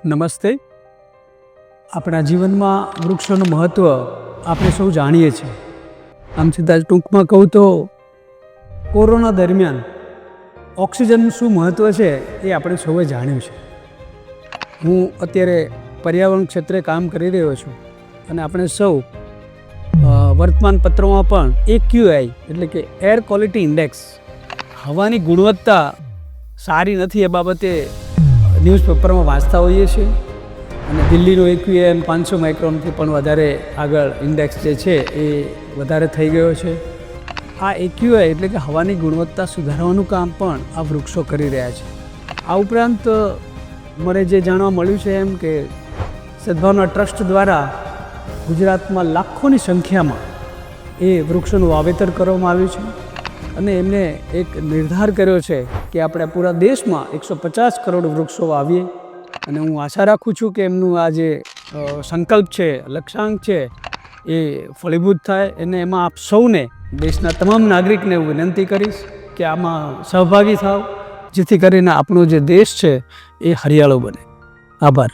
નમસ્તે. આપણા જીવનમાં વૃક્ષોનું મહત્ત્વ આપણે સૌ જાણીએ છીએ. આમ છતાં ટૂંકમાં કહું તો કોરોના દરમિયાન ઓક્સિજનનું શું મહત્ત્વ છે એ આપણે સૌએ જાણ્યું છે. હું અત્યારે પર્યાવરણ ક્ષેત્રે કામ કરી રહ્યો છું અને આપણે સૌ વર્તમાનપત્રોમાં પણ AQI એટલે કે એર ક્વોલિટી ઇન્ડેક્સ, હવાની ગુણવત્તા સારી નથી એ બાબતે ન્યૂઝપેપરમાં વાંચતા હોઈએ છીએ. અને દિલ્હીનો AQI 500 માઇક્રોનથી પણ વધારે આગળ ઇન્ડેક્સ જે છે એ વધારે થઈ ગયો છે. આ AQI એટલે કે હવાની ગુણવત્તા સુધારવાનું કામ પણ આ વૃક્ષો કરી રહ્યા છે. આ ઉપરાંત મને જે જાણવા મળ્યું છે એમ કે સદભાવના ટ્રસ્ટ દ્વારા ગુજરાતમાં લાખોની સંખ્યામાં એ વૃક્ષોનું વાવેતર કરવામાં આવ્યું છે અને એમને એક નિર્ધાર કર્યો છે કે આપણે પૂરા દેશમાં 150 કરોડ વૃક્ષો વાવીએ. અને હું આશા રાખું છું કે એમનું આ જે સંકલ્પ છે, લક્ષ્યાંક છે એ ફળીભૂત થાય. અને એમાં આપ સૌને, દેશના તમામ નાગરિકને હું વિનંતી કરીશ કે આમાં સહભાગી થાવ, જેથી કરીને આપણો જે દેશ છે એ હરિયાળો બને. આભાર.